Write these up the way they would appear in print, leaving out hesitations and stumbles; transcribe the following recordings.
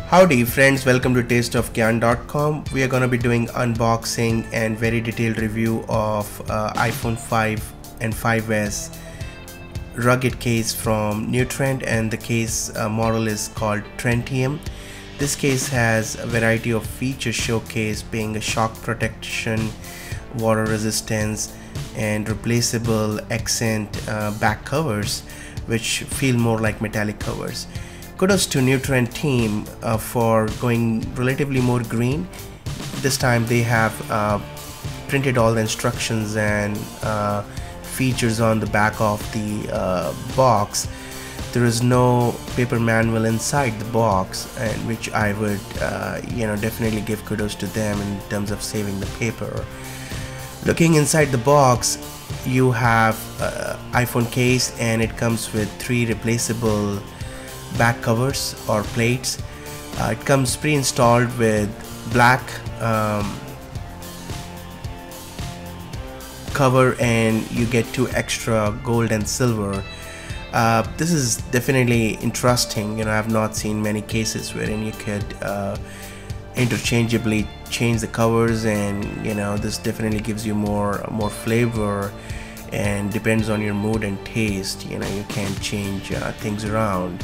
Howdy friends, welcome to TasteOfGyan.com. We are going to be doing unboxing and very detailed review of iPhone 5 and 5s rugged case from Trent, and the case model is called Trentium. This case has a variety of features showcased, being a shock protection, water resistance, and replaceable accent back covers which feel more like metallic covers. Kudos to Trent team for going relatively more green. This time they have printed all the instructions and features on the back of the box. There is no paper manual inside the box, and which I would definitely give kudos to them in terms of saving the paper. Looking inside the box, you have iPhone case, and it comes with 3 replaceable back covers or plates. It comes pre-installed with black cover, and you get 2 extra gold and silver. This is definitely interesting. I have not seen many cases wherein you could interchangeably change the covers, and this definitely gives you more flavor, and depends on your mood and taste. You can change things around.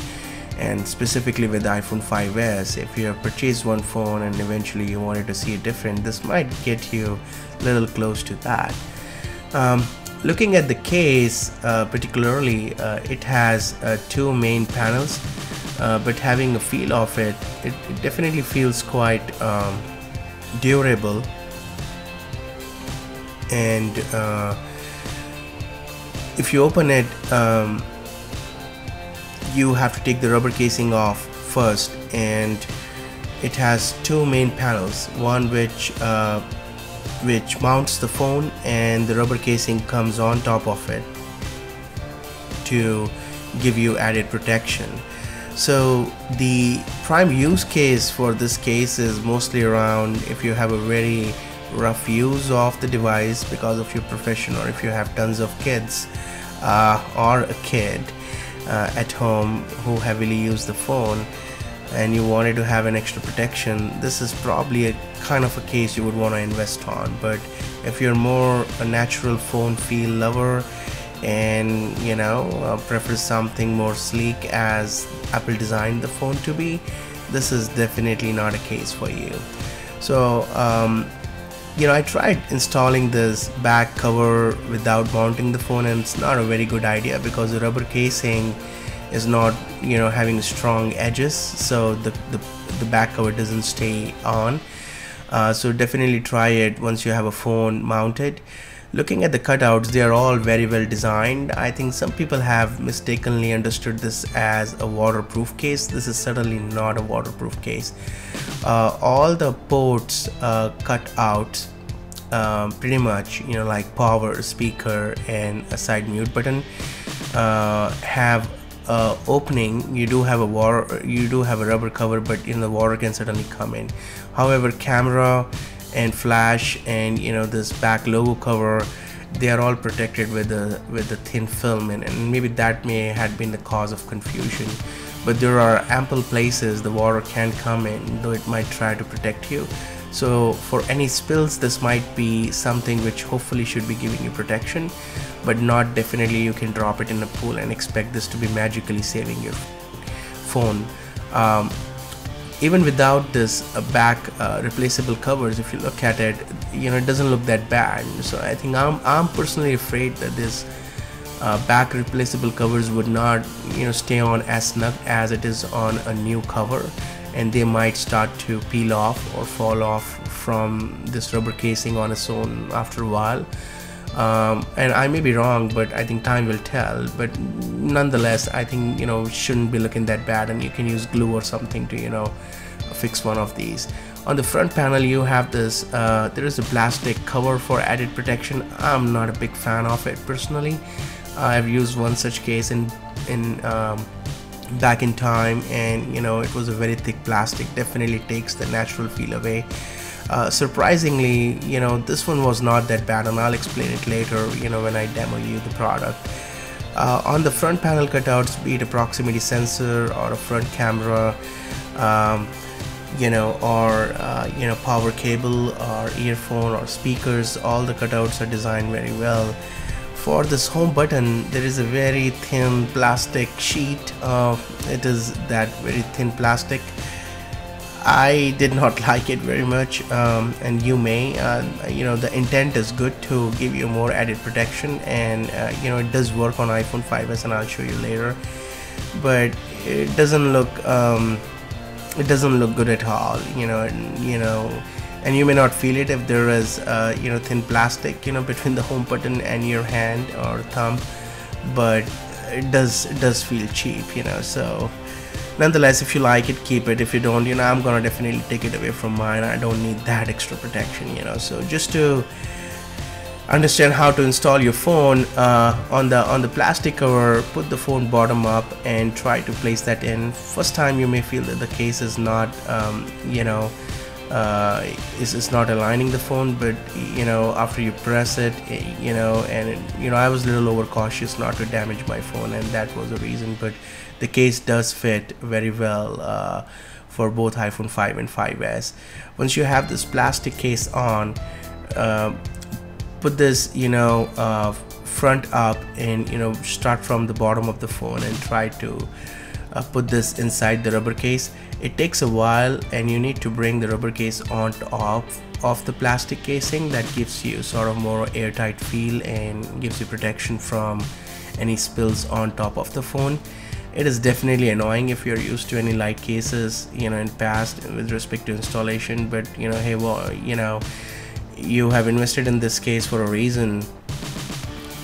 And specifically with the iPhone 5s, if you have purchased one phone and eventually you wanted to see it different, this might get you a little close to that. Looking at the case particularly, it has 2 main panels, but having a feel of it definitely feels quite durable. And if you open it, you have to take the rubber casing off first, and it has 2 main panels, one which mounts the phone, and the rubber casing comes on top of it to give you added protection. So the prime use case for this case is mostly around if you have a very rough use of the device because of your profession, or if you have tons of kids or a kid at home who heavily use the phone and you wanted to have an extra protection. This is probably a kind of a case you would want to invest on. But if you're more a natural phone feel lover and prefer something more sleek as Apple designed the phone to be, this is definitely not a case for you. So I tried installing this back cover without mounting the phone, and it's not a very good idea because the rubber casing is not having strong edges, so the back cover doesn't stay on. So definitely try it once you have a phone mounted. Looking at the cutouts, they are all very well designed. I think some people have mistakenly understood this as a waterproof case. This is certainly not a waterproof case. All the ports cut out pretty much, like power, speaker, and a side mute button have opening. You do have a rubber cover, but the water can certainly come in. However, camera and flash and this back logo cover, they are all protected with a thin film, and maybe that may have been the cause of confusion. But there are ample places the water can come in, though it might try to protect you. So for any spills, this might be something which hopefully should be giving you protection, but not definitely you can drop it in a pool and expect this to be magically saving your phone. Even without this back replaceable covers, if you look at it, it doesn't look that bad. So I think I'm personally afraid that this back replaceable covers would not stay on as snug as it is on a new cover, and they might start to peel off or fall off from this rubber casing on its own after a while. And I may be wrong, but I think time will tell. But nonetheless, I think it shouldn't be looking that bad, and you can use glue or something to fix one of these. On the front panel, you have this there is a plastic cover for added protection. I'm not a big fan of it personally. I've used one such case in back in time, and it was a very thick plastic. Definitely takes the natural feel away. Surprisingly, this one was not that bad, and I'll explain it later when I demo you the product. On the front panel cutouts, be it a proximity sensor or a front camera, or power cable or earphone or speakers. All the cutouts are designed very well. For this home button, there is a very thin plastic sheet. It is that very thin plastic. I did not like it very much, and you may. The intent is good to give you more added protection, and it does work on iPhone 5s, and I'll show you later. But it doesn't look good at all. And you may not feel it if there is thin plastic between the home button and your hand or thumb, but it does feel cheap. So nonetheless, if you like it, keep it. If you don't, I'm gonna definitely take it away from mine. I don't need that extra protection. So just to understand how to install your phone, on the plastic cover, put the phone bottom up and try to place that in. First time you may feel that the case is not is not aligning the phone, but after you press it, I was a little overcautious not to damage my phone, and that was the reason. But the case does fit very well for both iPhone 5 and 5s. Once you have this plastic case on, put this front up and start from the bottom of the phone and try to put this inside the rubber case. It takes a while, and you need to bring the rubber case on top of the plastic casing. That gives you sort of more airtight feel and gives you protection from any spills on top of the phone. It is definitely annoying if you're used to any light cases in past with respect to installation, but hey, well, you have invested in this case for a reason,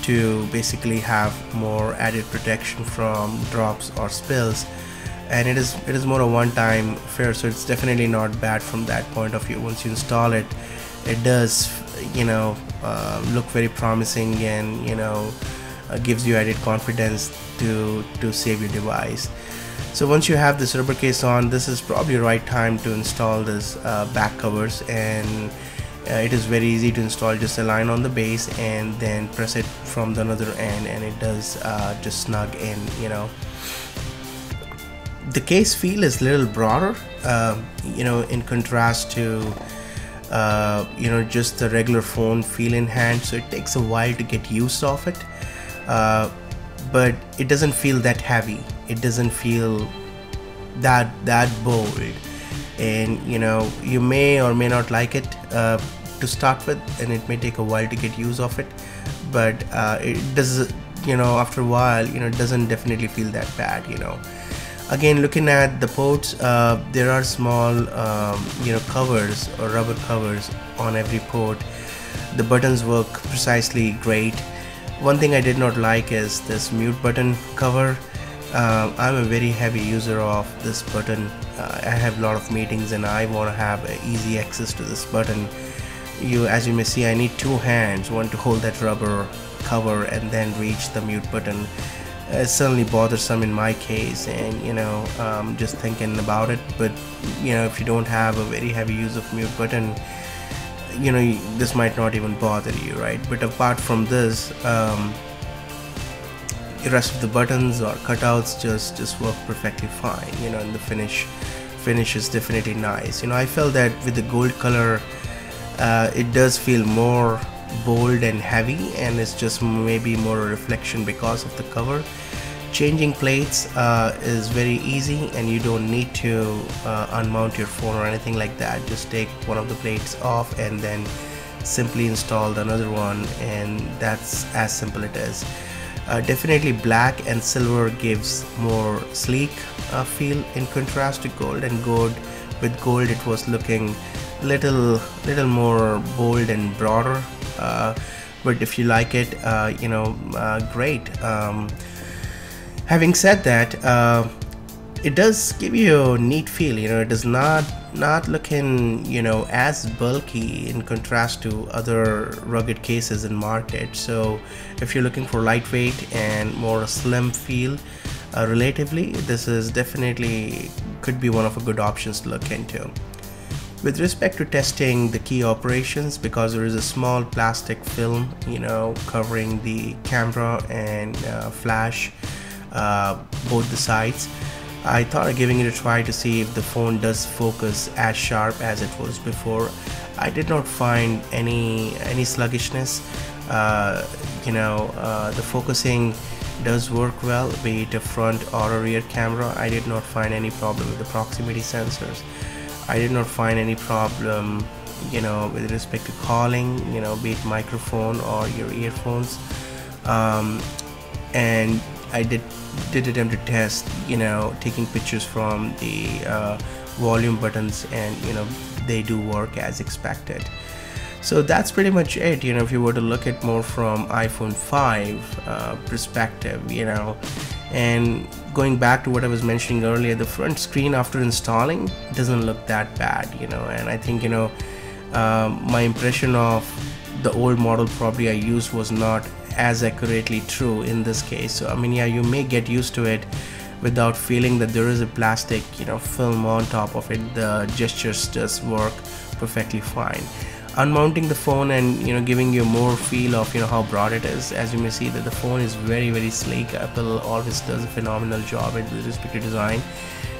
to basically have more added protection from drops or spills, and it is more a one-time affair, so it's definitely not bad from that point of view. Once you install it, it does look very promising, and gives you added confidence to save your device. So once you have this rubber case on, this is probably the right time to install this back covers, and it is very easy to install. Just align on the base and then press it from the other end, and it does just snug in. The case feel is a little broader, in contrast to just the regular phone feel in hand, so it takes a while to get used of it, but it doesn't feel that heavy. It doesn't feel that bold, and you may or may not like it to start with, and it may take a while to get use of it, but it does, after a while, it doesn't definitely feel that bad. Again, looking at the ports, there are small covers or rubber covers on every port. The buttons work precisely great. One thing I did not like is this mute button cover. I'm a very heavy user of this button. I have a lot of meetings, and I want to have easy access to this button. As you may see, I need two hands, one to hold that rubber cover and then reach the mute button. It's certainly bothersome in my case, and just thinking about it. But if you don't have a very heavy use of mute button, this might not even bother you, right? But apart from this, the rest of the buttons or cutouts just work perfectly fine, and the finish is definitely nice. I felt that with the gold color, it does feel more bold and heavy, and it's just maybe more a reflection because of the cover. Changing plates is very easy, and you don't need to unmount your phone or anything like that. Just take one of the plates off and then simply install another one, and that's as simple it is. Definitely black and silver gives more sleek feel in contrast to gold, and with gold it was looking little more bold and broader, but if you like it, great. Having said that, it does give you a neat feel. It is not looking as bulky in contrast to other rugged cases in market. So if you're looking for lightweight and more slim feel, relatively, this is definitely could be one of the good options to look into. With respect to testing the key operations, because there is a small plastic film covering the camera and flash, both the sides, I thought of giving it a try to see if the phone does focus as sharp as it was before. I did not find any sluggishness. The focusing does work well, be it a front or a rear camera. I did not find any problem with the proximity sensors. I did not find any problem with respect to calling, be it microphone or your earphones. And I did attempt to test taking pictures from the volume buttons, and they do work as expected. So that's pretty much it. If you were to look at more from iPhone 5 perspective, and going back to what I was mentioning earlier, the front screen after installing doesn't look that bad, and I think my impression of the old model probably I used was not as accurately true in this case. So I mean, yeah, you may get used to it without feeling that there is a plastic film on top of it. The gestures just work perfectly fine. Unmounting the phone and giving you more feel of how broad it is, as you may see that the phone is very sleek. Apple always does a phenomenal job with respect to design,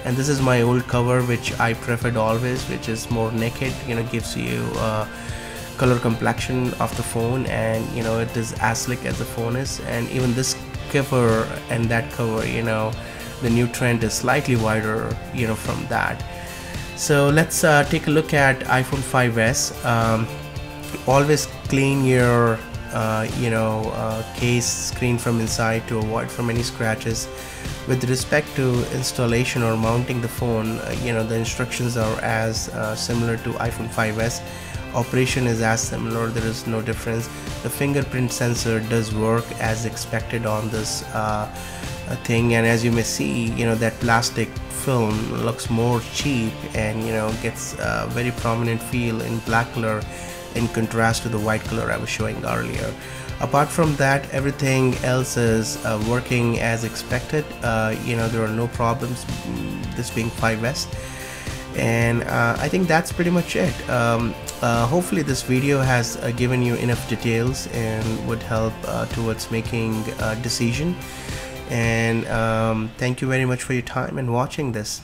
and this is my old cover which I preferred always, which is more naked, gives you color complexion of the phone, and it is as slick as the phone is. And even this cover and that cover, the new Trent is slightly wider from that. So let's take a look at iPhone 5s. Always clean your case screen from inside to avoid from any scratches. With respect to installation or mounting the phone, the instructions are as similar to iPhone 5s. Operation is as similar, there is no difference. The fingerprint sensor does work as expected on this thing, and as you may see, that plastic film looks more cheap and gets a very prominent feel in black color in contrast to the white color I was showing earlier. Apart from that, everything else is working as expected. There are no problems, this being 5s. And I think that's pretty much it. Hopefully this video has given you enough details and would help towards making a decision. And thank you very much for your time and watching this.